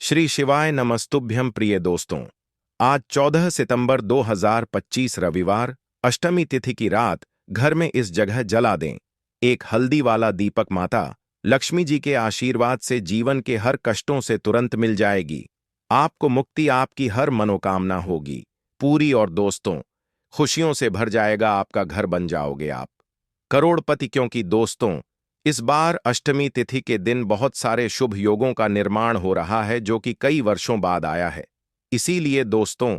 श्री शिवाय नमस्तुभ्यं प्रिय दोस्तों। आज 14 सितंबर 2025 रविवार अष्टमी तिथि की रात घर में इस जगह जला दें एक हल्दी वाला दीपक। माता लक्ष्मी जी के आशीर्वाद से जीवन के हर कष्टों से तुरंत मिल जाएगी। आपको मुक्ति, आपकी हर मनोकामना होगी पूरी और दोस्तों खुशियों से भर जाएगा आपका घर, बन जाओगे आप करोड़पति। क्योंकि दोस्तों इस बार अष्टमी तिथि के दिन बहुत सारे शुभ योगों का निर्माण हो रहा है जो कि कई वर्षों बाद आया है। इसीलिए दोस्तों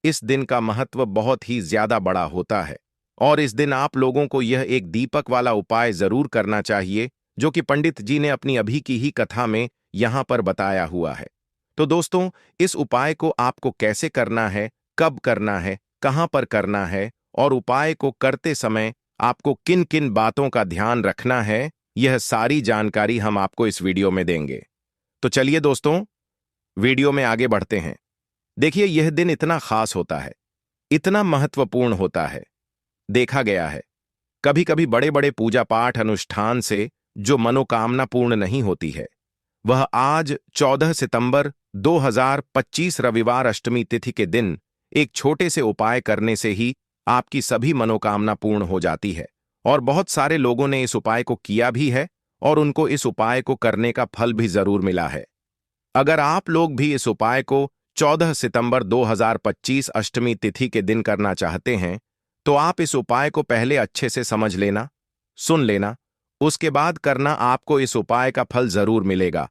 इस दिन का महत्व बहुत ही ज्यादा बड़ा होता है और इस दिन आप लोगों को यह एक दीपक वाला उपाय जरूर करना चाहिए जो कि पंडित जी ने अपनी अभी की ही कथा में यहां पर बताया हुआ है। तो दोस्तों इस उपाय को आपको कैसे करना है, कब करना है, कहां पर करना है और उपाय को करते समय आपको किन किन बातों का ध्यान रखना है, यह सारी जानकारी हम आपको इस वीडियो में देंगे। तो चलिए दोस्तों वीडियो में आगे बढ़ते हैं। देखिए यह दिन इतना खास होता है, इतना महत्वपूर्ण होता है। देखा गया है कभी कभी बड़े बड़े पूजा पाठ अनुष्ठान से जो मनोकामना पूर्ण नहीं होती है, वह आज 14 सितंबर 2025 रविवार अष्टमी तिथि के दिन एक छोटे से उपाय करने से ही आपकी सभी मनोकामना पूर्ण हो जाती है। और बहुत सारे लोगों ने इस उपाय को किया भी है और उनको इस उपाय को करने का फल भी जरूर मिला है। अगर आप लोग भी इस उपाय को 14 सितंबर 2025 अष्टमी तिथि के दिन करना चाहते हैं तो आप इस उपाय को पहले अच्छे से समझ लेना, सुन लेना, उसके बाद करना। आपको इस उपाय का फल जरूर मिलेगा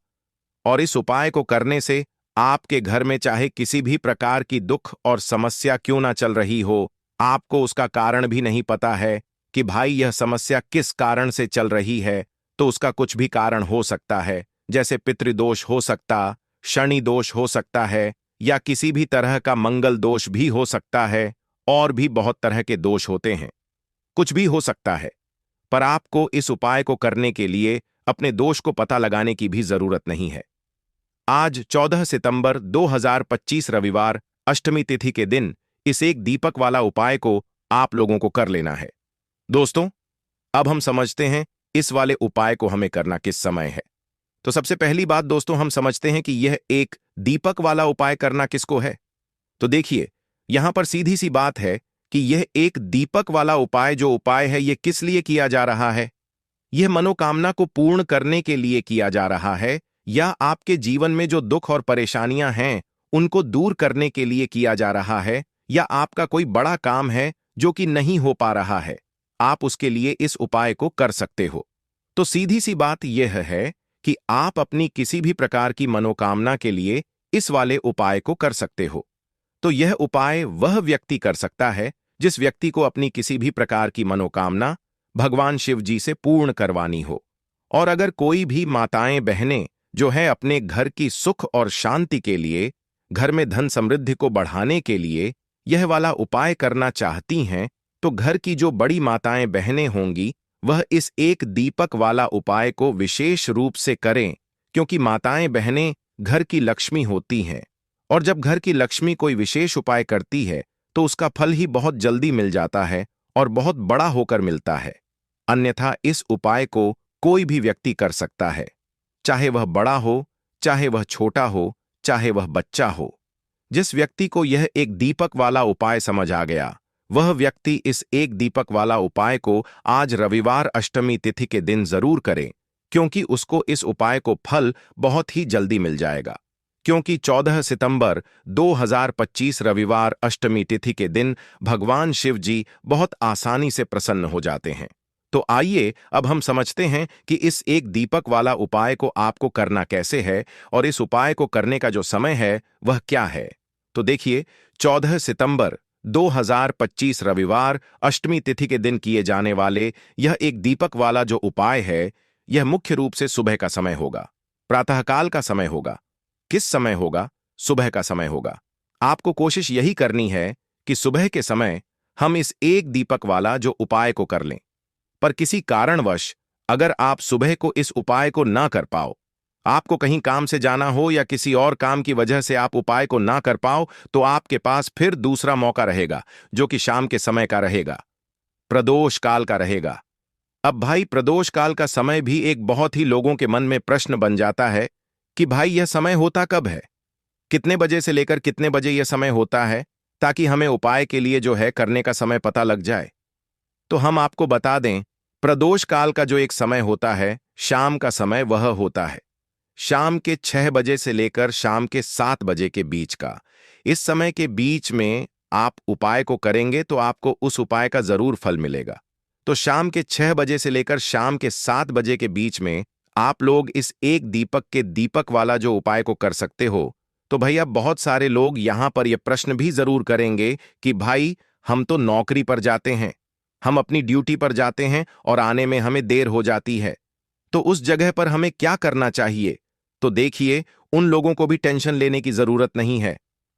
और इस उपाय को करने से आपके घर में चाहे किसी भी प्रकार की दुख और समस्या क्यों ना चल रही हो, आपको उसका कारण भी नहीं पता है कि भाई यह समस्या किस कारण से चल रही है, तो उसका कुछ भी कारण हो सकता है। जैसे पितृदोष हो सकता, शनि दोष हो सकता है या किसी भी तरह का मंगल दोष भी हो सकता है और भी बहुत तरह के दोष होते हैं, कुछ भी हो सकता है। पर आपको इस उपाय को करने के लिए अपने दोष को पता लगाने की भी जरूरत नहीं है। आज 14 सितंबर 2025 रविवार अष्टमी तिथि के दिन इस एक दीपक वाला उपाय को आप लोगों को कर लेना है। दोस्तों अब हम समझते हैं इस वाले उपाय को हमें करना किस समय है। तो सबसे पहली बात दोस्तों हम समझते हैं कि यह एक दीपक वाला उपाय करना किसको है। तो देखिए यहां पर सीधी सी बात है कि यह एक दीपक वाला उपाय जो उपाय है यह किस लिए किया जा रहा है। यह मनोकामना को पूर्ण करने के लिए किया जा रहा है या आपके जीवन में जो दुख और परेशानियां हैं उनको दूर करने के लिए किया जा रहा है, या आपका कोई बड़ा काम है जो कि नहीं हो पा रहा है, आप उसके लिए इस उपाय को कर सकते हो। तो सीधी सी बात यह है कि आप अपनी किसी भी प्रकार की मनोकामना के लिए इस वाले उपाय को कर सकते हो। तो यह उपाय वह व्यक्ति कर सकता है जिस व्यक्ति को अपनी किसी भी प्रकार की मनोकामना भगवान शिव जी से पूर्ण करवानी हो। और अगर कोई भी माताएं बहनें जो है अपने घर की सुख और शांति के लिए, घर में धन समृद्धि को बढ़ाने के लिए यह वाला उपाय करना चाहती हैं, तो घर की जो बड़ी माताएं बहनें होंगी वह इस एक दीपक वाला उपाय को विशेष रूप से करें, क्योंकि माताएं बहनें घर की लक्ष्मी होती हैं और जब घर की लक्ष्मी कोई विशेष उपाय करती है तो उसका फल ही बहुत जल्दी मिल जाता है और बहुत बड़ा होकर मिलता है। अन्यथा इस उपाय को कोई भी व्यक्ति कर सकता है, चाहे वह बड़ा हो, चाहे वह छोटा हो, चाहे वह बच्चा हो। जिस व्यक्ति को यह एक दीपक वाला उपाय समझ आ गया वह व्यक्ति इस एक दीपक वाला उपाय को आज रविवार अष्टमी तिथि के दिन जरूर करे, क्योंकि उसको इस उपाय को फल बहुत ही जल्दी मिल जाएगा। क्योंकि 14 सितंबर 2025 रविवार अष्टमी तिथि के दिन भगवान शिव जी बहुत आसानी से प्रसन्न हो जाते हैं। तो आइए अब हम समझते हैं कि इस एक दीपक वाला उपाय को आपको करना कैसे है और इस उपाय को करने का जो समय है वह क्या है। तो देखिए 14 सितंबर 2025 रविवार अष्टमी तिथि के दिन किए जाने वाले यह एक दीपक वाला जो उपाय है, यह मुख्य रूप से सुबह का समय होगा, प्रातःकाल का समय होगा। किस समय होगा? सुबह का समय होगा। आपको कोशिश यही करनी है कि सुबह के समय हम इस एक दीपक वाला जो उपाय को कर लें। पर किसी कारणवश अगर आप सुबह को इस उपाय को ना कर पाओ, आपको कहीं काम से जाना हो या किसी और काम की वजह से आप उपाय को ना कर पाओ, तो आपके पास फिर दूसरा मौका रहेगा जो कि शाम के समय का रहेगा, प्रदोष काल का रहेगा। अब भाई प्रदोष काल का समय भी एक बहुत ही लोगों के मन में प्रश्न बन जाता है कि भाई यह समय होता कब है, कितने बजे से लेकर कितने बजे यह समय होता है, ताकि हमें उपाय के लिए जो है करने का समय पता लग जाए। तो हम आपको बता दें, प्रदोष काल का जो एक समय होता है, शाम का समय वह होता है शाम के 6 बजे से लेकर शाम के 7 बजे के बीच का। इस समय के बीच में आप उपाय को करेंगे तो आपको उस उपाय का जरूर फल मिलेगा। तो शाम के 6 बजे से लेकर शाम के 7 बजे के बीच में आप लोग इस एक दीपक के दीपक वाला जो उपाय को कर सकते हो। तो भैया बहुत सारे लोग यहां पर यह प्रश्न भी जरूर करेंगे कि भाई हम तो नौकरी पर जाते हैं, हम अपनी ड्यूटी पर जाते हैं और आने में हमें देर हो जाती है, तो उस जगह पर हमें क्या करना चाहिए। तो देखिए, उन लोगों को भी टेंशन लेने की जरूरत नहीं है।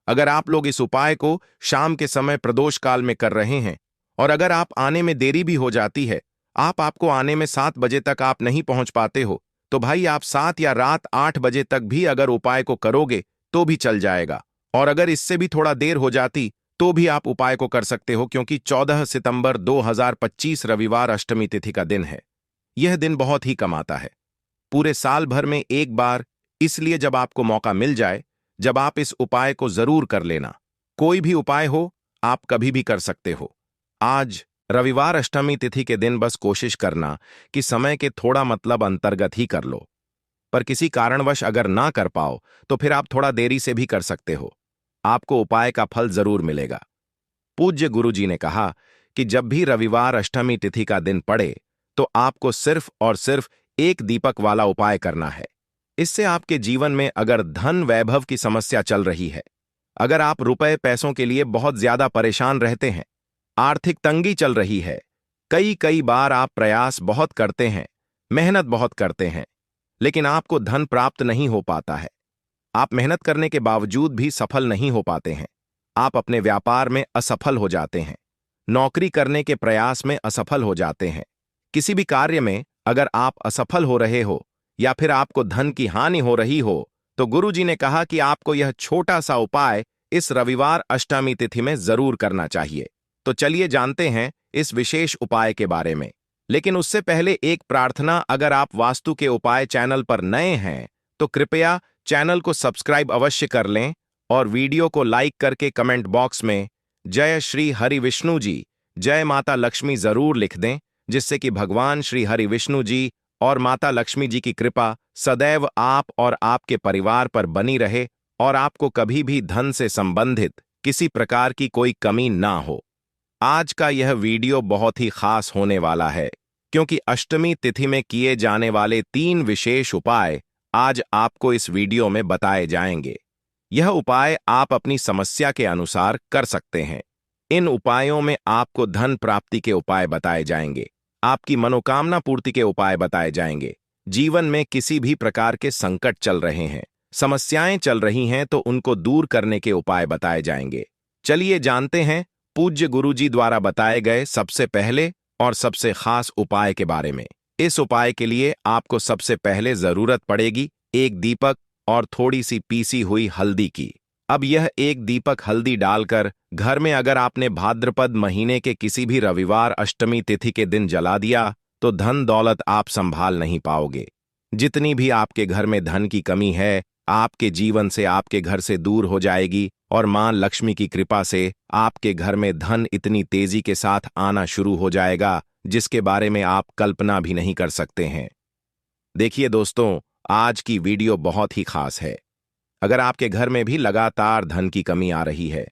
अगर आप लोग इस उपाय को शाम के समय प्रदोष काल में कर रहे हैं और अगर आप आने में देरी भी हो जाती है, आपको आने में 7 बजे तक आप नहीं पहुंच पाते हो, तो भाई आप 7 या रात 8 बजे तक भी अगर उपाय को करोगे तो भी चल जाएगा। और अगर इससे भी थोड़ा देर हो जाती तो भी आप उपाय को कर सकते हो, क्योंकि 14 सितंबर 2025 रविवार अष्टमी तिथि का दिन है। यह दिन बहुत ही कम आता है, पूरे साल भर में एक बार, इसलिए जब आपको मौका मिल जाए, जब आप इस उपाय को जरूर कर लेना। कोई भी उपाय हो, आप कभी भी कर सकते हो। आज रविवार अष्टमी तिथि के दिन बस कोशिश करना कि समय के थोड़ा मतलब अंतर्गत ही कर लो। पर किसी कारणवश अगर ना कर पाओ तो फिर आप थोड़ा देरी से भी कर सकते हो, आपको उपाय का फल जरूर मिलेगा। पूज्य गुरुजी ने कहा कि जब भी रविवार अष्टमी तिथि का दिन पड़े तो आपको सिर्फ और सिर्फ एक दीपक वाला उपाय करना है। इससे आपके जीवन में अगर धन वैभव की समस्या चल रही है, अगर आप रुपए पैसों के लिए बहुत ज्यादा परेशान रहते हैं, आर्थिक तंगी चल रही है, कई कई बार आप प्रयास बहुत करते हैं, मेहनत बहुत करते हैं, लेकिन आपको धन प्राप्त नहीं हो पाता है, आप मेहनत करने के बावजूद भी सफल नहीं हो पाते हैं, आप अपने व्यापार में असफल हो जाते हैं, नौकरी करने के प्रयास में असफल हो जाते हैं, किसी भी कार्य में अगर आप असफल हो रहे हो या फिर आपको धन की हानि हो रही हो, तो गुरुजी ने कहा कि आपको यह छोटा सा उपाय इस रविवार अष्टमी तिथि में जरूर करना चाहिए। तो चलिए जानते हैं इस विशेष उपाय के बारे में। लेकिन उससे पहले एक प्रार्थना, अगर आप वास्तु के उपाय चैनल पर नए हैं तो कृपया चैनल को सब्सक्राइब अवश्य कर लें और वीडियो को लाइक करके कमेंट बॉक्स में जय श्री हरि विष्णु जी, जय माता लक्ष्मी जरूर लिख दें, जिससे कि भगवान श्री हरि विष्णु जी और माता लक्ष्मी जी की कृपा सदैव आप और आपके परिवार पर बनी रहे और आपको कभी भी धन से संबंधित किसी प्रकार की कोई कमी ना हो। आज का यह वीडियो बहुत ही खास होने वाला है, क्योंकि अष्टमी तिथि में किए जाने वाले 3 विशेष उपाय आज आपको इस वीडियो में बताए जाएंगे। यह उपाय आप अपनी समस्या के अनुसार कर सकते हैं। इन उपायों में आपको धन प्राप्ति के उपाय बताए जाएंगे, आपकी मनोकामना पूर्ति के उपाय बताए जाएंगे। जीवन में किसी भी प्रकार के संकट चल रहे हैं, समस्याएं चल रही हैं, तो उनको दूर करने के उपाय बताए जाएंगे। चलिए जानते हैं पूज्य गुरुजी द्वारा बताए गए सबसे पहले और सबसे खास उपाय के बारे में। इस उपाय के लिए आपको सबसे पहले जरूरत पड़ेगी एक दीपक और थोड़ी सी पीसी हुई हल्दी की। अब यह एक दीपक हल्दी डालकर घर में अगर आपने भाद्रपद महीने के किसी भी रविवार अष्टमी तिथि के दिन जला दिया तो धन दौलत आप संभाल नहीं पाओगे। जितनी भी आपके घर में धन की कमी है, आपके जीवन से आपके घर से दूर हो जाएगी और मां लक्ष्मी की कृपा से आपके घर में धन इतनी तेजी के साथ आना शुरू हो जाएगा जिसके बारे में आप कल्पना भी नहीं कर सकते हैं। देखिए दोस्तों, आज की वीडियो बहुत ही खास है। अगर आपके घर में भी लगातार धन की कमी आ रही है,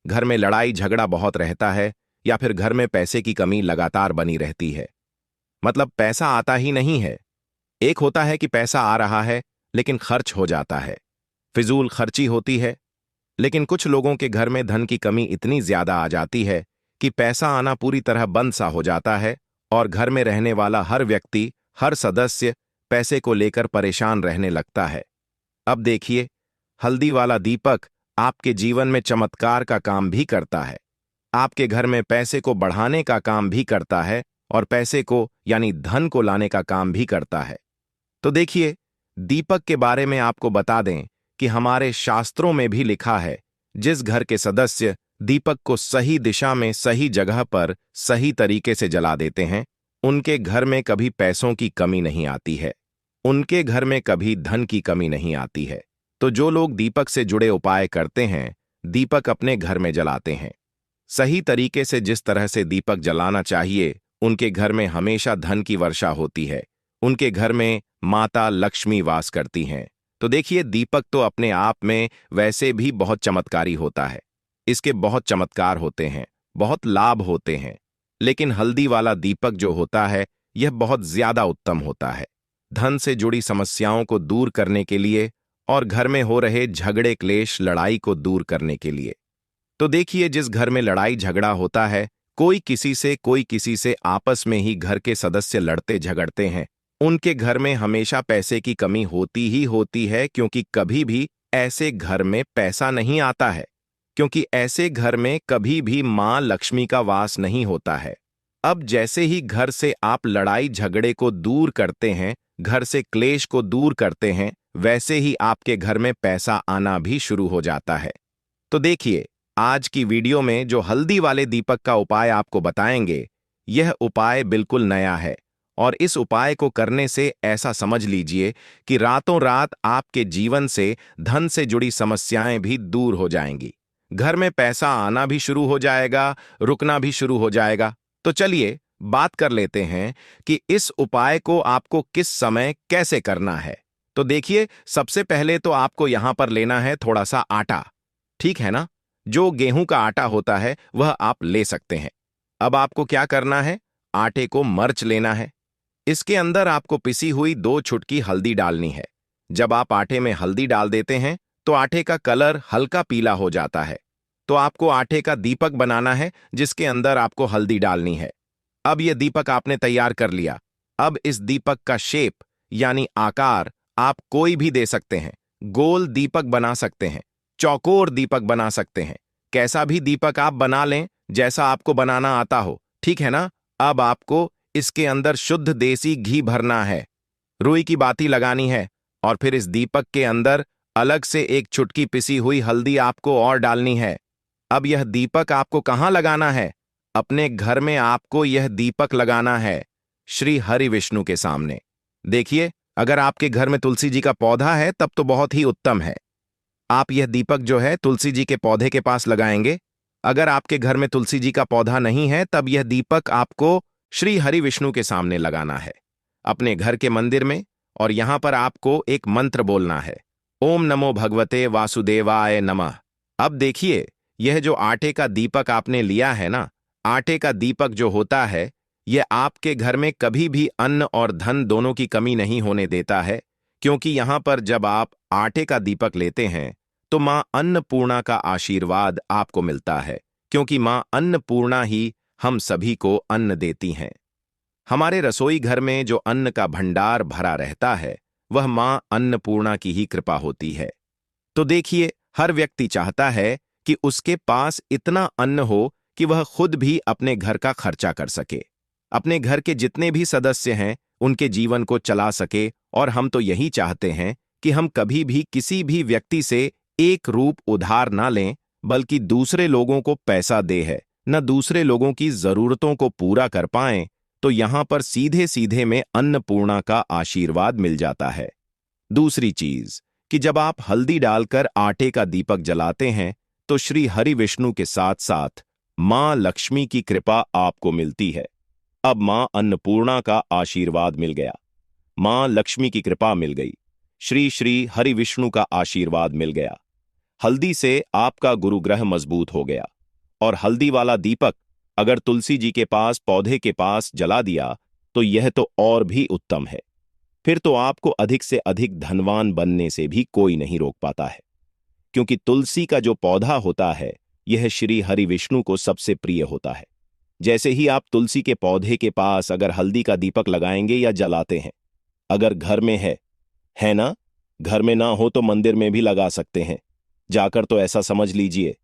घर में लड़ाई झगड़ा बहुत रहता है, या फिर घर में पैसे की कमी लगातार बनी रहती है, मतलब पैसा आता ही नहीं है। एक होता है कि पैसा आ रहा है लेकिन खर्च हो जाता है, फिजूल खर्ची होती है। लेकिन कुछ लोगों के घर में धन की कमी इतनी ज्यादा आ जाती है कि पैसा आना पूरी तरह बंद सा हो जाता है और घर में रहने वाला हर व्यक्ति, हर सदस्य पैसे को लेकर परेशान रहने लगता है। अब देखिए, हल्दी वाला दीपक आपके जीवन में चमत्कार का काम भी करता है, आपके घर में पैसे को बढ़ाने का काम भी करता है और पैसे को यानी धन को लाने का काम भी करता है। तो देखिए, दीपक के बारे में आपको बता दें कि हमारे शास्त्रों में भी लिखा है, जिस घर के सदस्य दीपक को सही दिशा में सही जगह पर सही तरीके से जला देते हैं, उनके घर में कभी पैसों की कमी नहीं आती है, उनके घर में कभी धन की कमी नहीं आती है। तो जो लोग दीपक से जुड़े उपाय करते हैं, दीपक अपने घर में जलाते हैं सही तरीके से, जिस तरह से दीपक जलाना चाहिए, उनके घर में हमेशा धन की वर्षा होती है। उनके घर में माता लक्ष्मी वास करती हैं। तो देखिए, दीपक तो अपने आप में वैसे भी बहुत चमत्कारी होता है। इसके बहुत चमत्कार होते हैं, बहुत लाभ होते हैं। लेकिन हल्दी वाला दीपक जो होता है, यह बहुत ज्यादा उत्तम होता है धन से जुड़ी समस्याओं को दूर करने के लिए और घर में हो रहे झगड़े क्लेश लड़ाई को दूर करने के लिए। तो देखिए, जिस घर में लड़ाई झगड़ा होता है, कोई किसी से आपस में ही घर के सदस्य लड़ते झगड़ते हैं, उनके घर में हमेशा पैसे की कमी होती ही होती है, क्योंकि कभी भी ऐसे घर में पैसा नहीं आता है, क्योंकि ऐसे घर में कभी भी मां लक्ष्मी का वास नहीं होता है। अब जैसे ही घर से आप लड़ाई झगड़े को दूर करते हैं, घर से क्लेश को दूर करते हैं, वैसे ही आपके घर में पैसा आना भी शुरू हो जाता है। तो देखिए, आज की वीडियो में जो हल्दी वाले दीपक का उपाय आपको बताएंगे, यह उपाय बिल्कुल नया है और इस उपाय को करने से ऐसा समझ लीजिए कि रातों रात आपके जीवन से धन से जुड़ी समस्याएं भी दूर हो जाएंगी। घर में पैसा आना भी शुरू हो जाएगा, रुकना भी शुरू हो जाएगा। तो चलिए बात कर लेते हैं कि इस उपाय को आपको किस समय कैसे करना है। तो देखिए, सबसे पहले तो आपको यहां पर लेना है थोड़ा सा आटा, ठीक है ना। जो गेहूं का आटा होता है वह आप ले सकते हैं। अब आपको क्या करना है, आटे को मर्च लेना है। इसके अंदर आपको पिसी हुई 2 चुटकी हल्दी डालनी है। जब आप आटे में हल्दी डाल देते हैं तो आटे का कलर हल्का पीला हो जाता है। तो आपको आटे का दीपक बनाना है, जिसके अंदर आपको हल्दी डालनी है। अब यह दीपक आपने तैयार कर लिया। अब इस दीपक का शेप यानी आकार आप कोई भी दे सकते हैं। गोल दीपक बना सकते हैं, चौकोर दीपक बना सकते हैं, कैसा भी दीपक आप बना लें, जैसा आपको बनाना आता हो, ठीक है ना। अब आपको इसके अंदर शुद्ध देसी घी भरना है, रुई की बाती लगानी है और फिर इस दीपक के अंदर अलग से 1 चुटकी पिसी हुई हल्दी आपको और डालनी है। अब यह दीपक आपको कहां लगाना है, अपने घर में आपको यह दीपक लगाना है, श्री हरि विष्णु के सामने। देखिए, अगर आपके घर में तुलसी जी का पौधा है तब तो बहुत ही उत्तम है। आप यह दीपक जो है तुलसी जी के पौधे के पास लगाएंगे। अगर आपके घर में तुलसी जी का पौधा नहीं है, तब यह दीपक आपको श्री हरि विष्णु के सामने लगाना है, अपने घर के मंदिर में। और यहां पर आपको एक मंत्र बोलना है, ओम नमो भगवते वासुदेवाय नमः। अब देखिए, यह जो आटे का दीपक आपने लिया है ना, आटे का दीपक जो होता है, यह आपके घर में कभी भी अन्न और धन दोनों की कमी नहीं होने देता है, क्योंकि यहां पर जब आप आटे का दीपक लेते हैं तो मां अन्नपूर्णा का आशीर्वाद आपको मिलता है, क्योंकि मां अन्नपूर्णा ही हम सभी को अन्न देती हैं। हमारे रसोई घर में जो अन्न का भंडार भरा रहता है, वह मां अन्नपूर्णा की ही कृपा होती है। तो देखिए, हर व्यक्ति चाहता है कि उसके पास इतना अन्न हो कि वह खुद भी अपने घर का खर्चा कर सके, अपने घर के जितने भी सदस्य हैं उनके जीवन को चला सके। और हम तो यही चाहते हैं कि हम कभी भी किसी भी व्यक्ति से एक रूप उधार ना लें, बल्कि दूसरे लोगों को पैसा दे है, न दूसरे लोगों की जरूरतों को पूरा कर पाएं। तो यहां पर सीधे सीधे में अन्नपूर्णा का आशीर्वाद मिल जाता है। दूसरी चीज कि जब आप हल्दी डालकर आटे का दीपक जलाते हैं तो श्री हरि विष्णु के साथ साथ मां लक्ष्मी की कृपा आपको मिलती है। अब मां अन्नपूर्णा का आशीर्वाद मिल गया, मां लक्ष्मी की कृपा मिल गई, श्री श्री हरि विष्णु का आशीर्वाद मिल गया। हल्दी से आपका गुरुग्रह मजबूत हो गया। और हल्दी वाला दीपक अगर तुलसी जी के पास पौधे के पास जला दिया तो यह तो और भी उत्तम है। फिर तो आपको अधिक से अधिक धनवान बनने से भी कोई नहीं रोक पाता है, क्योंकि तुलसी का जो पौधा होता है यह श्री हरि विष्णु को सबसे प्रिय होता है। जैसे ही आप तुलसी के पौधे के पास अगर हल्दी का दीपक लगाएंगे या जलाते हैं, अगर घर में है ना, घर में ना हो तो मंदिर में भी लगा सकते हैं जाकर, तो ऐसा समझ लीजिए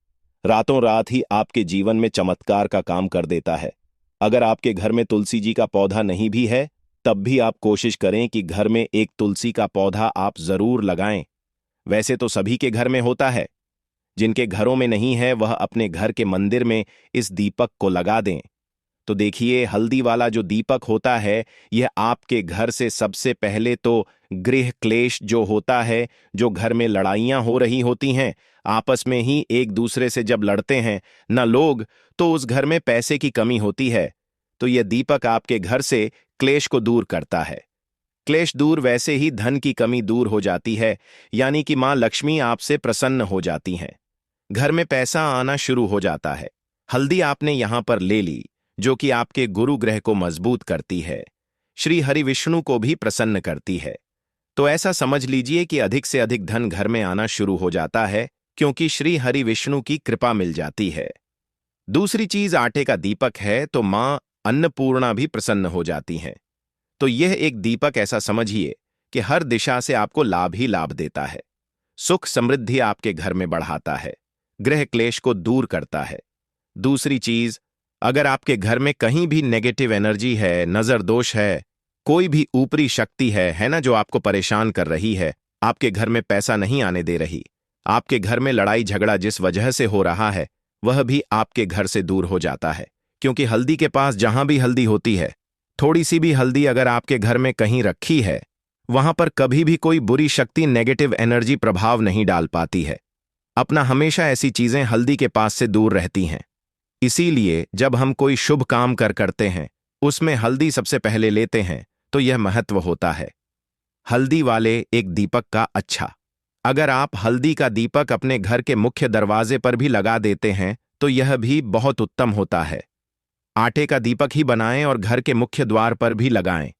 रातों रात ही आपके जीवन में चमत्कार का काम कर देता है। अगर आपके घर में तुलसी जी का पौधा नहीं भी है, तब भी आप कोशिश करें कि घर में एक तुलसी का पौधा आप जरूर लगाएं। वैसे तो सभी के घर में होता है, जिनके घरों में नहीं है वह अपने घर के मंदिर में इस दीपक को लगा दें। तो देखिए, हल्दी वाला जो दीपक होता है, यह आपके घर से सबसे पहले तो गृह क्लेश जो होता है, जो घर में लड़ाइयां हो रही होती हैं, आपस में ही एक दूसरे से जब लड़ते हैं ना लोग, तो उस घर में पैसे की कमी होती है। तो यह दीपक आपके घर से क्लेश को दूर करता है। क्लेश दूर वैसे ही धन की कमी दूर हो जाती है, यानी कि मां लक्ष्मी आपसे प्रसन्न हो जाती हैं। घर में पैसा आना शुरू हो जाता है। हल्दी आपने यहां पर ले ली, जो कि आपके गुरु ग्रह को मजबूत करती है, श्री हरि विष्णु को भी प्रसन्न करती है। तो ऐसा समझ लीजिए कि अधिक से अधिक धन घर में आना शुरू हो जाता है, क्योंकि श्री हरि विष्णु की कृपा मिल जाती है। दूसरी चीज आटे का दीपक है, तो मां अन्नपूर्णा भी प्रसन्न हो जाती हैं। तो यह एक दीपक ऐसा समझिए कि हर दिशा से आपको लाभ ही लाभ देता है। सुख समृद्धि आपके घर में बढ़ाता है, गृह क्लेश को दूर करता है। दूसरी चीज, अगर आपके घर में कहीं भी नेगेटिव एनर्जी है, नजर दोष है, कोई भी ऊपरी शक्ति है ना, जो आपको परेशान कर रही है, आपके घर में पैसा नहीं आने दे रही, आपके घर में लड़ाई झगड़ा जिस वजह से हो रहा है, वह भी आपके घर से दूर हो जाता है। क्योंकि हल्दी के पास जहां भी हल्दी होती है, थोड़ी सी भी हल्दी अगर आपके घर में कहीं रखी है, वहां पर कभी भी कोई बुरी शक्ति नेगेटिव एनर्जी प्रभाव नहीं डाल पाती है। अपना हमेशा ऐसी चीजें हल्दी के पास से दूर रहती हैं। इसीलिए जब हम कोई शुभ काम करते हैं, उसमें हल्दी सबसे पहले लेते हैं, तो यह महत्व होता है। हल्दी वाले एक दीपक का अच्छा, अगर आप हल्दी का दीपक अपने घर के मुख्य दरवाजे पर भी लगा देते हैं, तो यह भी बहुत उत्तम होता है। आटे का दीपक ही बनाएं और घर के मुख्य द्वार पर भी लगाएं।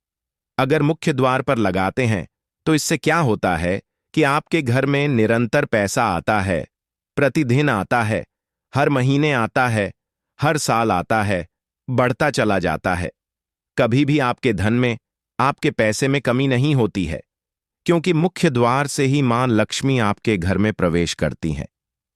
अगर मुख्य द्वार पर लगाते हैं, तो इससे क्या होता है कि आपके घर में निरंतर पैसा आता है, प्रतिदिन आता है, हर महीने आता है, हर साल आता है, बढ़ता चला जाता है। कभी भी आपके धन में, आपके पैसे में कमी नहीं होती है, क्योंकि मुख्य द्वार से ही मां लक्ष्मी आपके घर में प्रवेश करती हैं।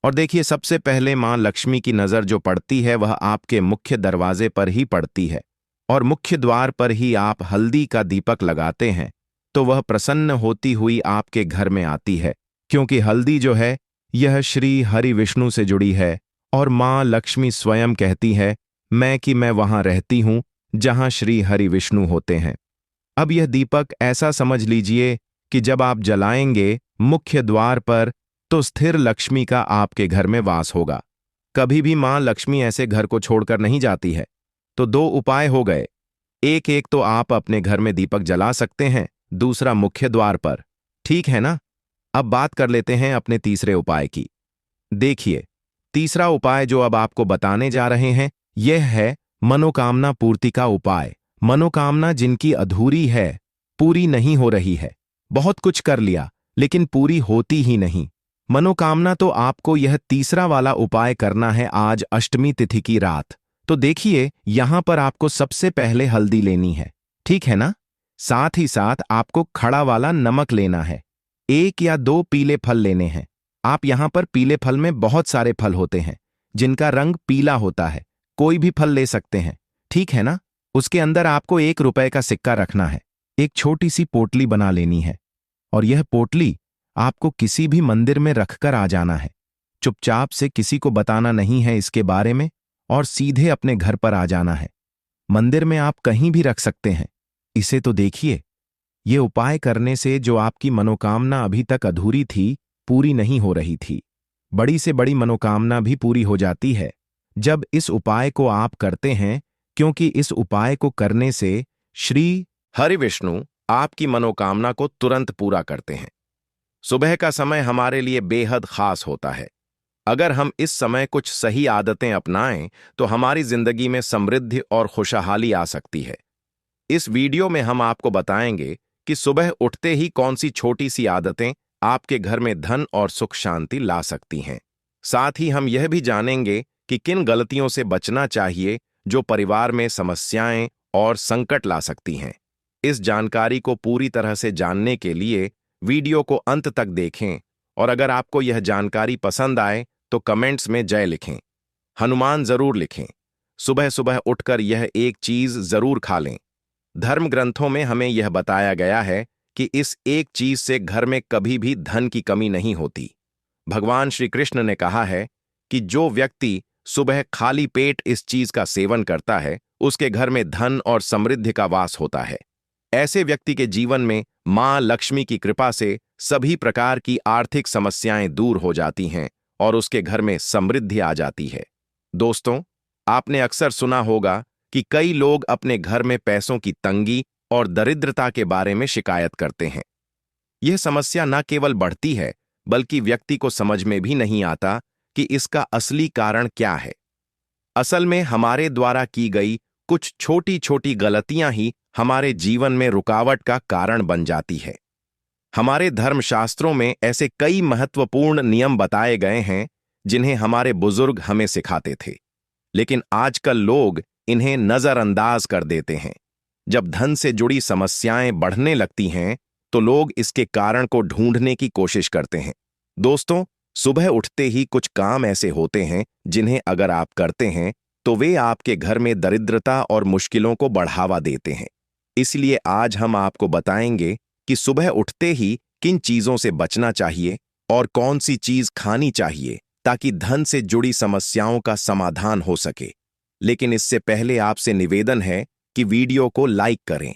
और देखिए, सबसे पहले मां लक्ष्मी की नजर जो पड़ती है, वह आपके मुख्य दरवाजे पर ही पड़ती है। और मुख्य द्वार पर ही आप हल्दी का दीपक लगाते हैं, तो वह प्रसन्न होती हुई आपके घर में आती है। क्योंकि हल्दी जो है, यह श्री हरि विष्णु से जुड़ी है, और मां लक्ष्मी स्वयं कहती है मैं वहां रहती हूं जहां श्री हरि विष्णु होते हैं। अब यह दीपक ऐसा समझ लीजिए कि जब आप जलाएंगे मुख्य द्वार पर, तो स्थिर लक्ष्मी का आपके घर में वास होगा। कभी भी मां लक्ष्मी ऐसे घर को छोड़कर नहीं जाती है। तो दो उपाय हो गए। एक तो आप अपने घर में दीपक जला सकते हैं, दूसरा मुख्य द्वार पर। ठीक है ना? अब बात कर लेते हैं अपने तीसरे उपाय की। देखिए, तीसरा उपाय जो अब आपको बताने जा रहे हैं, यह है मनोकामना पूर्ति का उपाय। मनोकामना जिनकी अधूरी है, पूरी नहीं हो रही है, बहुत कुछ कर लिया लेकिन पूरी होती ही नहीं, मनोकामना, तो आपको यह तीसरा वाला उपाय करना है आज अष्टमी तिथि की रात। तो देखिए, यहां पर आपको सबसे पहले हल्दी लेनी है, ठीक है ना? साथ ही साथ आपको खड़ा वाला नमक लेना है। 1 या 2 पीले फल लेने हैं। आप यहां पर पीले फल में बहुत सारे फल होते हैं जिनका रंग पीला होता है, कोई भी फल ले सकते हैं, ठीक है ना? उसके अंदर आपको 1 रुपए का सिक्का रखना है। एक छोटी सी पोटली बना लेनी है, और यह पोटली आपको किसी भी मंदिर में रखकर आ जाना है। चुपचाप से, किसी को बताना नहीं है इसके बारे में, और सीधे अपने घर पर आ जाना है। मंदिर में आप कहीं भी रख सकते हैं इसे। तो देखिए, ये उपाय करने से जो आपकी मनोकामना अभी तक अधूरी थी, पूरी नहीं हो रही थी, बड़ी से बड़ी मनोकामना भी पूरी हो जाती है जब इस उपाय को आप करते हैं। क्योंकि इस उपाय को करने से श्री हरि विष्णु आपकी मनोकामना को तुरंत पूरा करते हैं। सुबह का समय हमारे लिए बेहद खास होता है। अगर हम इस समय कुछ सही आदतें अपनाएं, तो हमारी जिंदगी में समृद्धि और खुशहाली आ सकती है। इस वीडियो में हम आपको बताएंगे कि सुबह उठते ही कौन सी छोटी सी आदतें आपके घर में धन और सुख शांति ला सकती हैं। साथ ही हम यह भी जानेंगे कि किन गलतियों से बचना चाहिए जो परिवार में समस्याएं और संकट ला सकती हैं। इस जानकारी को पूरी तरह से जानने के लिए वीडियो को अंत तक देखें, और अगर आपको यह जानकारी पसंद आए तो कमेंट्स में जय लिखें, हनुमान जरूर लिखें। सुबह सुबह उठकर यह एक चीज जरूर खा लें। धर्म ग्रंथों में हमें यह बताया गया है कि इस एक चीज से घर में कभी भी धन की कमी नहीं होती। भगवान श्री कृष्ण ने कहा है कि जो व्यक्ति सुबह खाली पेट इस चीज का सेवन करता है, उसके घर में धन और समृद्धि का वास होता है। ऐसे व्यक्ति के जीवन में मां लक्ष्मी की कृपा से सभी प्रकार की आर्थिक समस्याएं दूर हो जाती हैं और उसके घर में समृद्धि आ जाती है। दोस्तों, आपने अक्सर सुना होगा कि कई लोग अपने घर में पैसों की तंगी और दरिद्रता के बारे में शिकायत करते हैं। यह समस्या न केवल बढ़ती है, बल्कि व्यक्ति को समझ में भी नहीं आता कि इसका असली कारण क्या है। असल में हमारे द्वारा की गई कुछ छोटी छोटी गलतियां ही हमारे जीवन में रुकावट का कारण बन जाती है। हमारे धर्मशास्त्रों में ऐसे कई महत्वपूर्ण नियम बताए गए हैं जिन्हें हमारे बुजुर्ग हमें सिखाते थे, लेकिन आजकल लोग इन्हें नजरअंदाज कर देते हैं। जब धन से जुड़ी समस्याएं बढ़ने लगती हैं, तो लोग इसके कारण को ढूंढने की कोशिश करते हैं। दोस्तों, सुबह उठते ही कुछ काम ऐसे होते हैं जिन्हें अगर आप करते हैं तो वे आपके घर में दरिद्रता और मुश्किलों को बढ़ावा देते हैं। इसलिए आज हम आपको बताएंगे कि सुबह उठते ही किन चीजों से बचना चाहिए और कौन सी चीज खानी चाहिए ताकि धन से जुड़ी समस्याओं का समाधान हो सके। लेकिन इससे पहले आपसे निवेदन है कि वीडियो को लाइक करें,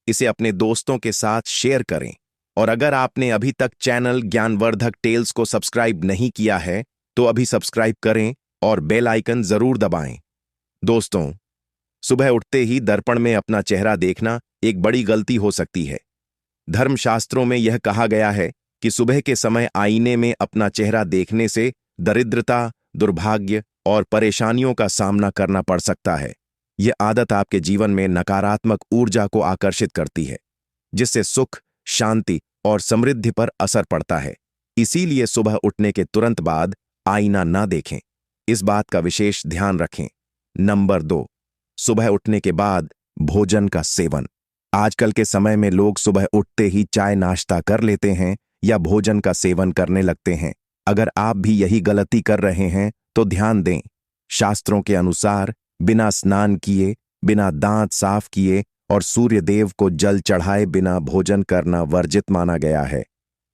इसे अपने दोस्तों के साथ शेयर करें, और अगर आपने अभी तक चैनल ज्ञानवर्धक टेल्स को सब्सक्राइब नहीं किया है तो अभी सब्सक्राइब करें और बेल आइकन जरूर दबाएं। दोस्तों, सुबह उठते ही दर्पण में अपना चेहरा देखना एक बड़ी गलती हो सकती है। धर्मशास्त्रों में यह कहा गया है कि सुबह के समय आईने में अपना चेहरा देखने से दरिद्रता, दुर्भाग्य और परेशानियों का सामना करना पड़ सकता है। यह आदत आपके जीवन में नकारात्मक ऊर्जा को आकर्षित करती है, जिससे सुख, शांति और समृद्धि पर असर पड़ता है। इसीलिए सुबह उठने के तुरंत बाद आईना ना देखें। इस बात का विशेष ध्यान रखें। नंबर 2, सुबह उठने के बाद भोजन का सेवन। आजकल के समय में लोग सुबह उठते ही चाय नाश्ता कर लेते हैं या भोजन का सेवन करने लगते हैं। अगर आप भी यही गलती कर रहे हैं तो ध्यान दें। शास्त्रों के अनुसार बिना स्नान किए, बिना दांत साफ किए और सूर्य देव को जल चढ़ाए बिना भोजन करना वर्जित माना गया है।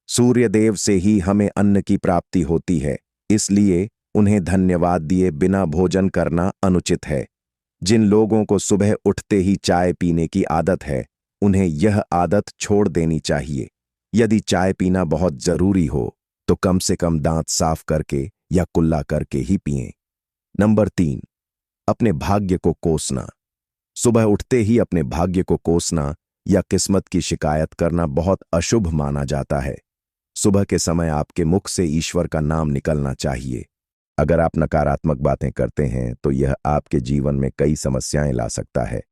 सूर्य देव से ही हमें अन्न की प्राप्ति होती है, इसलिए उन्हें धन्यवाद दिए बिना भोजन करना अनुचित है। जिन लोगों को सुबह उठते ही चाय पीने की आदत है, उन्हें यह आदत छोड़ देनी चाहिए। यदि चाय पीना बहुत जरूरी हो तो कम से कम दांत साफ करके या कुल्ला करके ही पिएं। नंबर 3, अपने भाग्य को कोसना। सुबह उठते ही अपने भाग्य को कोसना या किस्मत की शिकायत करना बहुत अशुभ माना जाता है। सुबह के समय आपके मुख से ईश्वर का नाम निकलना चाहिए। अगर आप नकारात्मक बातें करते हैं तो यह आपके जीवन में कई समस्याएं ला सकता है।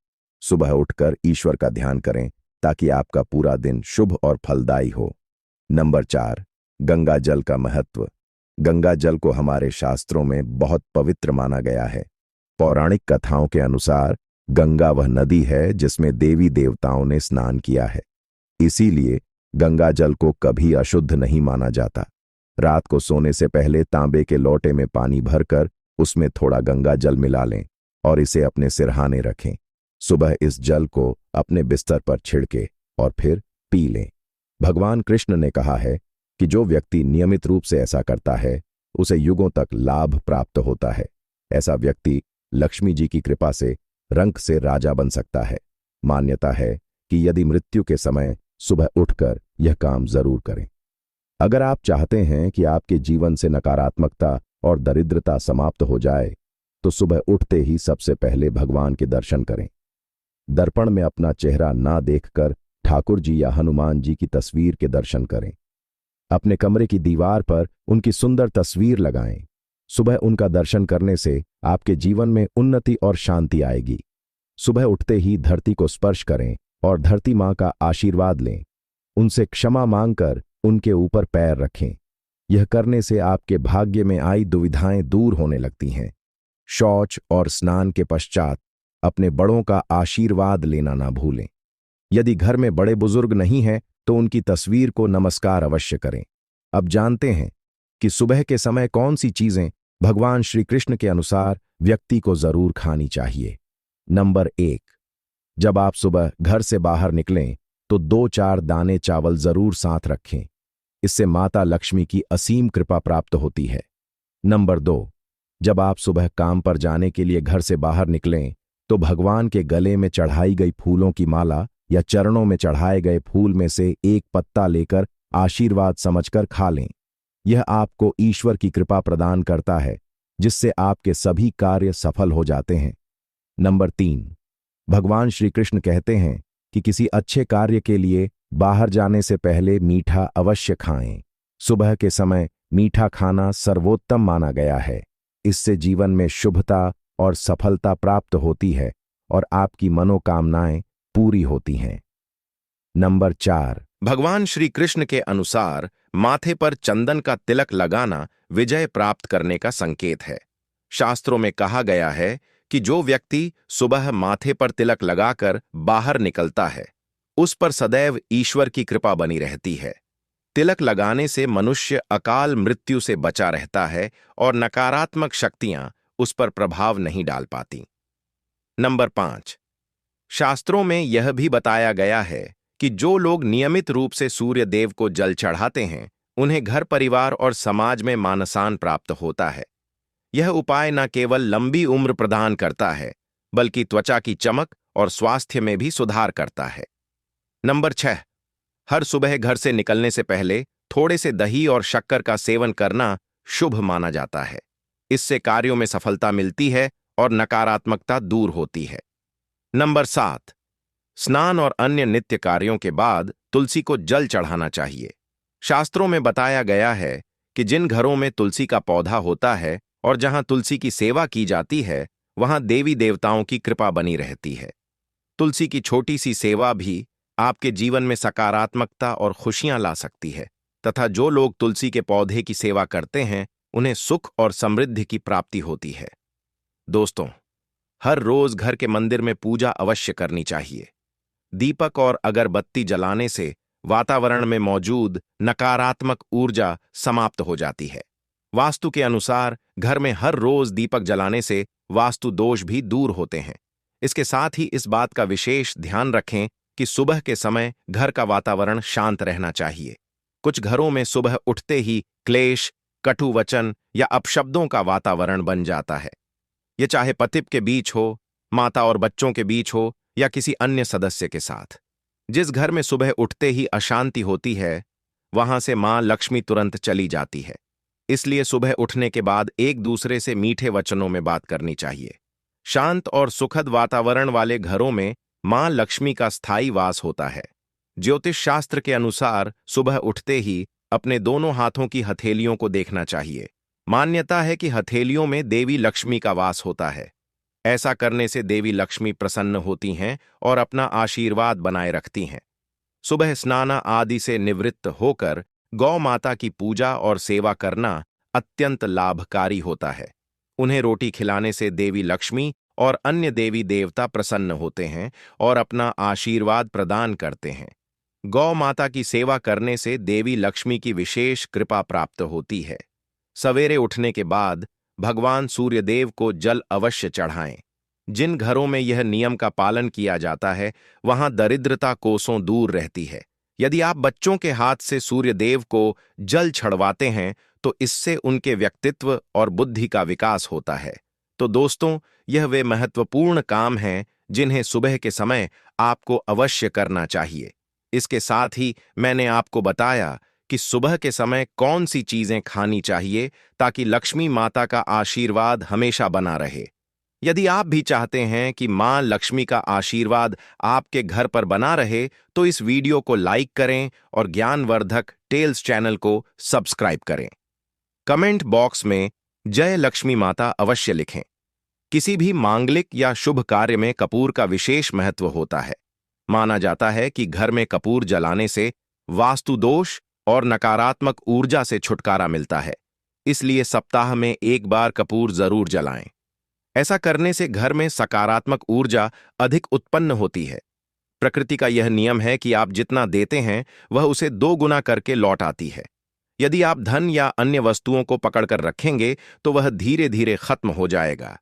सुबह उठकर ईश्वर का ध्यान करें ताकि आपका पूरा दिन शुभ और फलदायी हो। नंबर 4, गंगा जल का महत्व। गंगा जल को हमारे शास्त्रों में बहुत पवित्र माना गया है। पौराणिक कथाओं के अनुसार गंगा वह नदी है जिसमें देवी देवताओं ने स्नान किया है। इसीलिए गंगा जल को कभी अशुद्ध नहीं माना जाता। रात को सोने से पहले तांबे के लोटे में पानी भरकर उसमें थोड़ा गंगा जल मिला लें और इसे अपने सिरहाने रखें। सुबह इस जल को अपने बिस्तर पर छिड़के और फिर पी लें। भगवान कृष्ण ने कहा है कि जो व्यक्ति नियमित रूप से ऐसा करता है उसे युगों तक लाभ प्राप्त होता है। ऐसा व्यक्ति लक्ष्मी जी की कृपा से रंक से राजा बन सकता है। मान्यता है कि यदि मृत्यु के समय सुबह उठकर यह काम जरूर करें। अगर आप चाहते हैं कि आपके जीवन से नकारात्मकता और दरिद्रता समाप्त हो जाए तो सुबह उठते ही सबसे पहले भगवान के दर्शन करें। दर्पण में अपना चेहरा ना देखकर ठाकुर जी या हनुमान जी की तस्वीर के दर्शन करें। अपने कमरे की दीवार पर उनकी सुंदर तस्वीर लगाएं। सुबह उनका दर्शन करने से आपके जीवन में उन्नति और शांति आएगी। सुबह उठते ही धरती को स्पर्श करें और धरती मां का आशीर्वाद लें। उनसे क्षमा मांगकर उनके ऊपर पैर रखें। यह करने से आपके भाग्य में आई दुविधाएं दूर होने लगती हैं। शौच और स्नान के पश्चात अपने बड़ों का आशीर्वाद लेना ना भूलें। यदि घर में बड़े बुजुर्ग नहीं हैं तो उनकी तस्वीर को नमस्कार अवश्य करें। अब जानते हैं कि सुबह के समय कौन सी चीजें भगवान श्री कृष्ण के अनुसार व्यक्ति को जरूर खानी चाहिए। नंबर 1, जब आप सुबह घर से बाहर निकलें तो 2-4 दाने चावल जरूर साथ रखें। इससे माता लक्ष्मी की असीम कृपा प्राप्त होती है। नंबर 2, जब आप सुबह काम पर जाने के लिए घर से बाहर निकलें तो भगवान के गले में चढ़ाई गई फूलों की माला या चरणों में चढ़ाए गए फूल में से एक पत्ता लेकर आशीर्वाद समझकर खा लें। यह आपको ईश्वर की कृपा प्रदान करता है, जिससे आपके सभी कार्य सफल हो जाते हैं। नंबर 3, भगवान श्री कृष्ण कहते हैं कि किसी अच्छे कार्य के लिए बाहर जाने से पहले मीठा अवश्य खाएं। सुबह के समय मीठा खाना सर्वोत्तम माना गया है। इससे जीवन में शुभता और सफलता प्राप्त होती है और आपकी मनोकामनाएं पूरी होती हैं। नंबर 4, भगवान श्री कृष्ण के अनुसार माथे पर चंदन का तिलक लगाना विजय प्राप्त करने का संकेत है। शास्त्रों में कहा गया है कि जो व्यक्ति सुबह माथे पर तिलक लगाकर बाहर निकलता है, उस पर सदैव ईश्वर की कृपा बनी रहती है। तिलक लगाने से मनुष्य अकाल मृत्यु से बचा रहता है और नकारात्मक शक्तियां उस पर प्रभाव नहीं डाल पाती। नंबर 5, शास्त्रों में यह भी बताया गया है कि जो लोग नियमित रूप से सूर्य देव को जल चढ़ाते हैं, उन्हें घर परिवार और समाज में मानसान प्राप्त होता है। यह उपाय न केवल लंबी उम्र प्रदान करता है, बल्कि त्वचा की चमक और स्वास्थ्य में भी सुधार करता है। नंबर 6, हर सुबह घर से निकलने से पहले थोड़े से दही और शक्कर का सेवन करना शुभ माना जाता है। इससे कार्यों में सफलता मिलती है और नकारात्मकता दूर होती है। नंबर 7, स्नान और अन्य नित्य कार्यों के बाद तुलसी को जल चढ़ाना चाहिए। शास्त्रों में बताया गया है कि जिन घरों में तुलसी का पौधा होता है और जहां तुलसी की सेवा की जाती है, वहां देवी देवताओं की कृपा बनी रहती है। तुलसी की छोटी सी सेवा भी आपके जीवन में सकारात्मकता और खुशियां ला सकती है, तथा जो लोग तुलसी के पौधे की सेवा करते हैं, उन्हें सुख और समृद्धि की प्राप्ति होती है। दोस्तों, हर रोज घर के मंदिर में पूजा अवश्य करनी चाहिए। दीपक और अगरबत्ती जलाने से वातावरण में मौजूद नकारात्मक ऊर्जा समाप्त हो जाती है। वास्तु के अनुसार घर में हर रोज दीपक जलाने से वास्तु दोष भी दूर होते हैं। इसके साथ ही इस बात का विशेष ध्यान रखें कि सुबह के समय घर का वातावरण शांत रहना चाहिए। कुछ घरों में सुबह उठते ही क्लेश, कटु वचन या अपशब्दों का वातावरण बन जाता है। ये चाहे पति के बीच हो, माता और बच्चों के बीच हो या किसी अन्य सदस्य के साथ। जिस घर में सुबह उठते ही अशांति होती है, वहां से मां लक्ष्मी तुरंत चली जाती है। इसलिए सुबह उठने के बाद एक दूसरे से मीठे वचनों में बात करनी चाहिए। शांत और सुखद वातावरण वाले घरों में मां लक्ष्मी का स्थायी वास होता है। ज्योतिष शास्त्र के अनुसार सुबह उठते ही अपने दोनों हाथों की हथेलियों को देखना चाहिए। मान्यता है कि हथेलियों में देवी लक्ष्मी का वास होता है। ऐसा करने से देवी लक्ष्मी प्रसन्न होती हैं और अपना आशीर्वाद बनाए रखती हैं। सुबह स्नान आदि से निवृत्त होकर गौ माता की पूजा और सेवा करना अत्यंत लाभकारी होता है। उन्हें रोटी खिलाने से देवी लक्ष्मी और अन्य देवी देवता प्रसन्न होते हैं और अपना आशीर्वाद प्रदान करते हैं। गौ माता की सेवा करने से देवी लक्ष्मी की विशेष कृपा प्राप्त होती है। सवेरे उठने के बाद भगवान सूर्यदेव को जल अवश्य चढ़ाएं। जिन घरों में यह नियम का पालन किया जाता है, वहां दरिद्रता कोसों दूर रहती है। यदि आप बच्चों के हाथ से सूर्यदेव को जल छड़वाते हैं, तो इससे उनके व्यक्तित्व और बुद्धि का विकास होता है। तो दोस्तों, यह वे महत्वपूर्ण काम हैं जिन्हें सुबह के समय आपको अवश्य करना चाहिए। इसके साथ ही मैंने आपको बताया कि सुबह के समय कौन सी चीजें खानी चाहिए ताकि लक्ष्मी माता का आशीर्वाद हमेशा बना रहे। यदि आप भी चाहते हैं कि मां लक्ष्मी का आशीर्वाद आपके घर पर बना रहे, तो इस वीडियो को लाइक करें और ज्ञानवर्धक टेल्स चैनल को सब्सक्राइब करें। कमेंट बॉक्स में जय लक्ष्मी माता अवश्य लिखें। किसी भी मांगलिक या शुभ कार्य में कपूर का विशेष महत्व होता है। माना जाता है कि घर में कपूर जलाने से वास्तु दोष और नकारात्मक ऊर्जा से छुटकारा मिलता है। इसलिए सप्ताह में एक बार कपूर जरूर जलाएं। ऐसा करने से घर में सकारात्मक ऊर्जा अधिक उत्पन्न होती है। प्रकृति का यह नियम है कि आप जितना देते हैं, वह उसे 2 गुना करके लौट आती है। यदि आप धन या अन्य वस्तुओं को पकड़कर रखेंगे, तो वह धीरे धीरे खत्म हो जाएगा।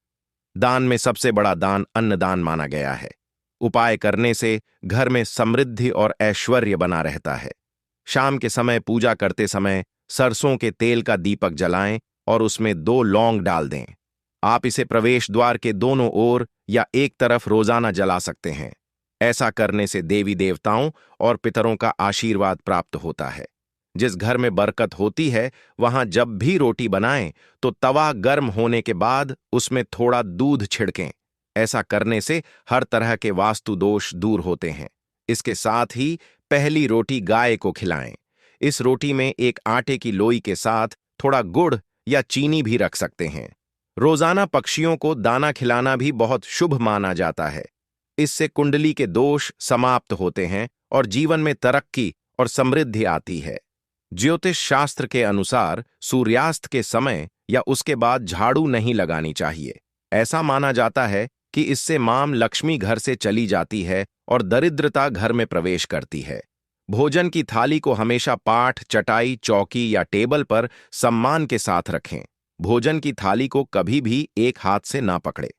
दान में सबसे बड़ा दान अन्नदान माना गया है। उपाय करने से घर में समृद्धि और ऐश्वर्य बना रहता है। शाम के समय पूजा करते समय सरसों के तेल का दीपक जलाएं और उसमें 2 लौंग डाल दें। आप इसे प्रवेश द्वार के दोनों ओर या एक तरफ रोजाना जला सकते हैं। ऐसा करने से देवी देवताओं और पितरों का आशीर्वाद प्राप्त होता है। जिस घर में बरकत होती है वहां जब भी रोटी बनाएं तो तवा गर्म होने के बाद उसमें थोड़ा दूध छिड़कें। ऐसा करने से हर तरह के वास्तु दोष दूर होते हैं। इसके साथ ही पहली रोटी गाय को खिलाएं। इस रोटी में एक आटे की लोई के साथ थोड़ा गुड़ या चीनी भी रख सकते हैं। रोजाना पक्षियों को दाना खिलाना भी बहुत शुभ माना जाता है। इससे कुंडली के दोष समाप्त होते हैं और जीवन में तरक्की और समृद्धि आती है। ज्योतिष शास्त्र के अनुसार सूर्यास्त के समय या उसके बाद झाड़ू नहीं लगानी चाहिए। ऐसा माना जाता है कि इससे मां लक्ष्मी घर से चली जाती है और दरिद्रता घर में प्रवेश करती है। भोजन की थाली को हमेशा पाट, चटाई, चौकी या टेबल पर सम्मान के साथ रखें। भोजन की थाली को कभी भी एक हाथ से ना पकड़े।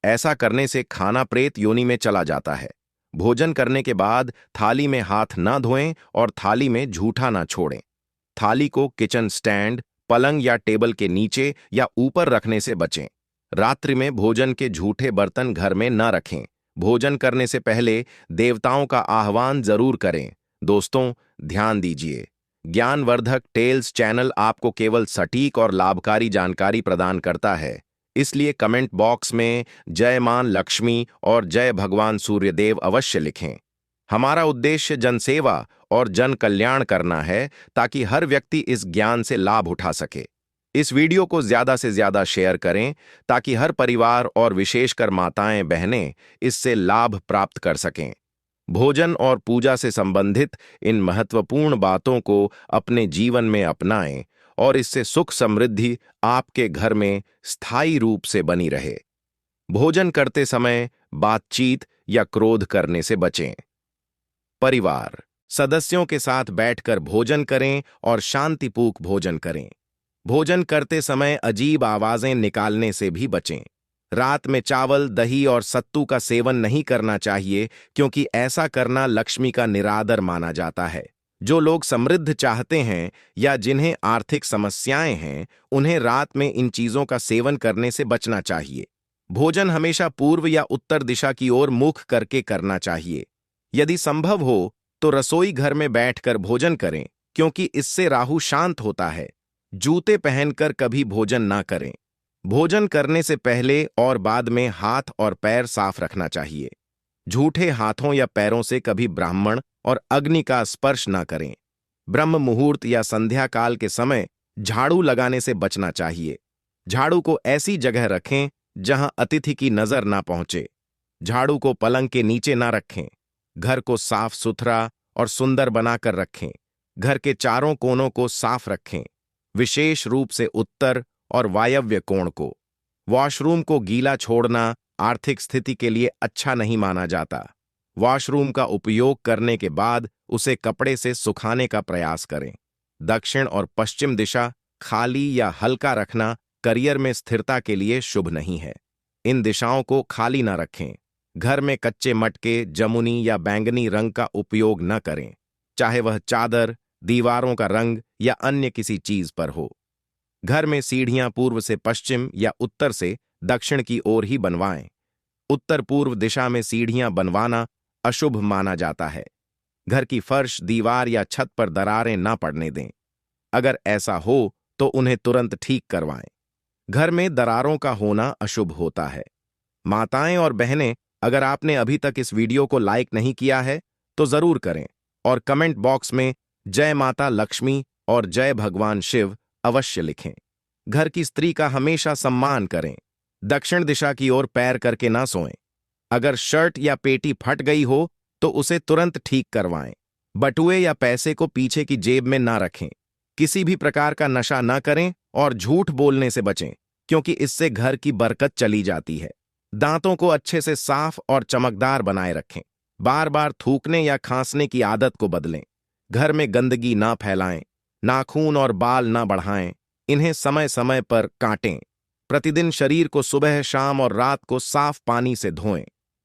ऐसा करने से खाना प्रेत योनि में चला जाता है। भोजन करने के बाद थाली में हाथ ना धोएं और थाली में झूठा ना छोड़ें। थाली को किचन स्टैंड, पलंग या टेबल के नीचे या ऊपर रखने से बचें। रात्रि में भोजन के झूठे बर्तन घर में न रखें। भोजन करने से पहले देवताओं का आह्वान जरूर करें। दोस्तों, ध्यान दीजिए, ज्ञानवर्धक टेल्स चैनल आपको केवल सटीक और लाभकारी जानकारी प्रदान करता है। इसलिए कमेंट बॉक्स में जय मां लक्ष्मी और जय भगवान सूर्यदेव अवश्य लिखें। हमारा उद्देश्य जनसेवा और जन कल्याण करना है ताकि हर व्यक्ति इस ज्ञान से लाभ उठा सके। इस वीडियो को ज्यादा से ज्यादा शेयर करें ताकि हर परिवार और विशेषकर माताएं बहनें इससे लाभ प्राप्त कर सकें। भोजन और पूजा से संबंधित इन महत्वपूर्ण बातों को अपने जीवन में अपनाएं और इससे सुख समृद्धि आपके घर में स्थायी रूप से बनी रहे। भोजन करते समय बातचीत या क्रोध करने से बचें। परिवार सदस्यों के साथ बैठकर भोजन करें और शांतिपूर्वक भोजन करें। भोजन करते समय अजीब आवाजें निकालने से भी बचें। रात में चावल, दही और सत्तू का सेवन नहीं करना चाहिए क्योंकि ऐसा करना लक्ष्मी का निरादर माना जाता है। जो लोग समृद्ध चाहते हैं या जिन्हें आर्थिक समस्याएं हैं, उन्हें रात में इन चीजों का सेवन करने से बचना चाहिए। भोजन हमेशा पूर्व या उत्तर दिशा की ओर मुख करके करना चाहिए। यदि संभव हो तो रसोई घर में बैठकर भोजन करें क्योंकि इससे राहु शांत होता है। जूते पहनकर कभी भोजन ना करें। भोजन करने से पहले और बाद में हाथ और पैर साफ रखना चाहिए। झूठे हाथों या पैरों से कभी ब्राह्मण और अग्नि का स्पर्श ना करें। ब्रह्म मुहूर्त या संध्या काल के समय झाड़ू लगाने से बचना चाहिए। झाड़ू को ऐसी जगह रखें जहां अतिथि की नजर ना पहुंचे। झाड़ू को पलंग के नीचे ना रखें। घर को साफ सुथरा और सुंदर बनाकर रखें। घर के चारों कोनों को साफ रखें, विशेष रूप से उत्तर और वायव्य कोण को। वॉशरूम को गीला छोड़ना आर्थिक स्थिति के लिए अच्छा नहीं माना जाता। वॉशरूम का उपयोग करने के बाद उसे कपड़े से सुखाने का प्रयास करें। दक्षिण और पश्चिम दिशा खाली या हल्का रखना करियर में स्थिरता के लिए शुभ नहीं है। इन दिशाओं को खाली न रखें। घर में कच्चे मटके, जमुनी या बैंगनी रंग का उपयोग न करें, चाहे वह चादर, दीवारों का रंग या अन्य किसी चीज पर हो। घर में सीढ़ियां पूर्व से पश्चिम या उत्तर से दक्षिण की ओर ही बनवाएं। उत्तर पूर्व दिशा में सीढ़ियां बनवाना अशुभ माना जाता है। घर की फर्श, दीवार या छत पर दरारें ना पड़ने दें। अगर ऐसा हो तो उन्हें तुरंत ठीक करवाएं। घर में दरारों का होना अशुभ होता है। माताएं और बहनें, अगर आपने अभी तक इस वीडियो को लाइक नहीं किया है तो जरूर करें और कमेंट बॉक्स में जय माता लक्ष्मी और जय भगवान शिव अवश्य लिखें। घर की स्त्री का हमेशा सम्मान करें। दक्षिण दिशा की ओर पैर करके ना सोएं। अगर शर्ट या पेटी फट गई हो तो उसे तुरंत ठीक करवाएं। बटुए या पैसे को पीछे की जेब में ना रखें। किसी भी प्रकार का नशा ना करें और झूठ बोलने से बचें क्योंकि इससे घर की बरकत चली जाती है। दांतों को अच्छे से साफ और चमकदार बनाए रखें। बार बार थूकने या खांसने की आदत को बदलें। घर में गंदगी ना फैलाएं। नाखून और बाल ना बढ़ाएं। इन्हें समय समय पर काटें। प्रतिदिन शरीर को सुबह, शाम और रात को साफ पानी से धोएं।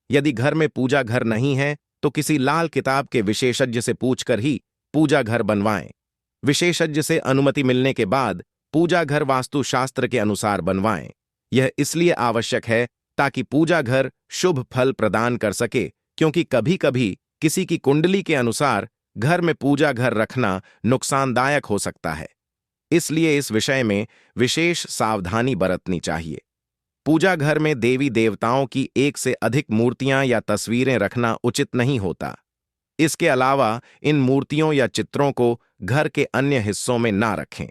यदि घर में पूजा घर नहीं है तो किसी लाल किताब के विशेषज्ञ से पूछकर ही पूजा घर बनवाएं। विशेषज्ञ से अनुमति मिलने के बाद पूजा घर वास्तुशास्त्र के अनुसार बनवाएं। यह इसलिए आवश्यक है ताकि पूजा घर शुभ फल प्रदान कर सके, क्योंकि कभी कभी किसी की कुंडली के अनुसार घर में पूजा घर रखना नुकसानदायक हो सकता है। इसलिए इस विषय में विशेष सावधानी बरतनी चाहिए। पूजा घर में देवी देवताओं की एक से अधिक मूर्तियां या तस्वीरें रखना उचित नहीं होता। इसके अलावा इन मूर्तियों या चित्रों को घर के अन्य हिस्सों में ना रखें।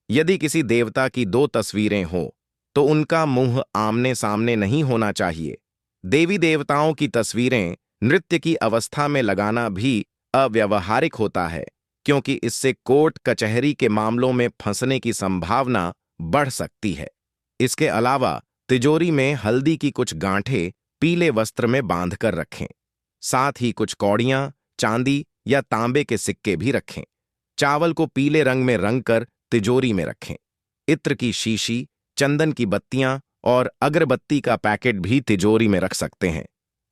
यदि किसी देवता की 2 तस्वीरें हों तो उनका मुंह आमने सामने नहीं होना चाहिए। देवी देवताओं की तस्वीरें नृत्य की अवस्था में लगाना भी अव्यावहारिक होता है, क्योंकि इससे कोर्ट कचहरी के मामलों में फंसने की संभावना बढ़ सकती है। इसके अलावा तिजोरी में हल्दी की कुछ गांठें पीले वस्त्र में बांधकर रखें। साथ ही कुछ कौड़ियां, चांदी या तांबे के सिक्के भी रखें। चावल को पीले रंग में रंग कर तिजोरी में रखें। इत्र की शीशी, चंदन की बत्तियां और अगरबत्ती का पैकेट भी तिजोरी में रख सकते हैं,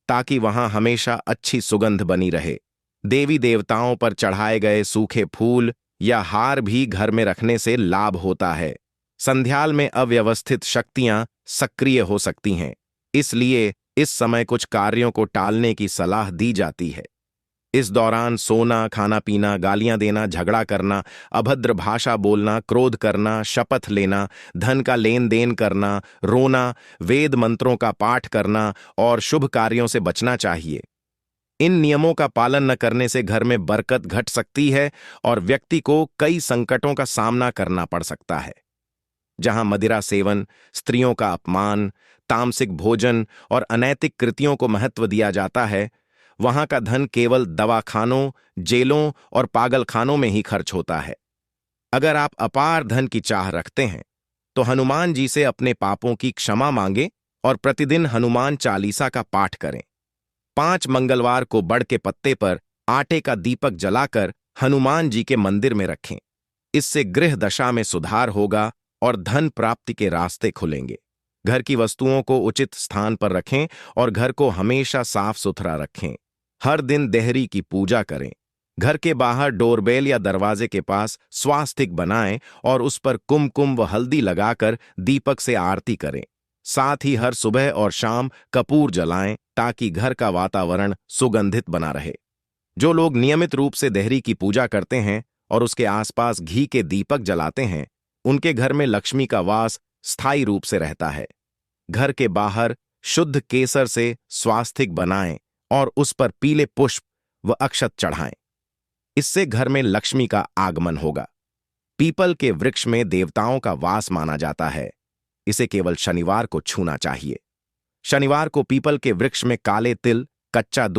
ताकि वहां हमेशा अच्छी सुगंध बनी रहे। देवी देवताओं पर चढ़ाए गए सूखे फूल या हार भी घर में रखने से लाभ होता है। संध्याल में अव्यवस्थित शक्तियां सक्रिय हो सकती हैं, इसलिए इस समय कुछ कार्यों को टालने की सलाह दी जाती है। इस दौरान सोना, खाना पीना, गालियां देना, झगड़ा करना, अभद्र भाषा बोलना, क्रोध करना, शपथ लेना, धन का लेन देन करना, रोना, वेद मंत्रों का पाठ करना और शुभ कार्यों से बचना चाहिए। इन नियमों का पालन न करने से घर में बरकत घट सकती है और व्यक्ति को कई संकटों का सामना करना पड़ सकता है। जहां मदिरा सेवन, स्त्रियों का अपमान, तामसिक भोजन और अनैतिक कृतियों को महत्व दिया जाता है, वहां का धन केवल दवाखानों, जेलों और पागलखानों में ही खर्च होता है। अगर आप अपार धन की चाह रखते हैं तो हनुमान जी से अपने पापों की क्षमा मांगें और प्रतिदिन हनुमान चालीसा का पाठ करें। 5 मंगलवार को बड़ के पत्ते पर आटे का दीपक जलाकर हनुमान जी के मंदिर में रखें। इससे गृह दशा में सुधार होगा और धन प्राप्ति के रास्ते खुलेंगे। घर की वस्तुओं को उचित स्थान पर रखें और घर को हमेशा साफ सुथरा रखें। हर दिन देहरी की पूजा करें। घर के बाहर डोरबेल या दरवाजे के पास स्वास्तिक बनाएं और उस पर कुमकुम व हल्दी लगाकर दीपक से आरती करें। साथ ही हर सुबह और शाम कपूर जलाएं ताकि घर का वातावरण सुगंधित बना रहे। जो लोग नियमित रूप से देहरी की पूजा करते हैं और उसके आसपास घी के दीपक जलाते हैं, उनके घर में लक्ष्मी का वास स्थायी रूप से रहता है। घर के बाहर शुद्ध केसर से स्वास्तिक बनाएं और उस पर पीले पुष्प व अक्षत चढ़ाएं। इससे घर में लक्ष्मी का आगमन होगा। पीपल के वृक्ष में देवताओं का वास माना जाता है। इसे केवल शनिवार को छूना चाहिए। शनिवार को पीपल के वृक्ष में काले तिल, कच्चा दूध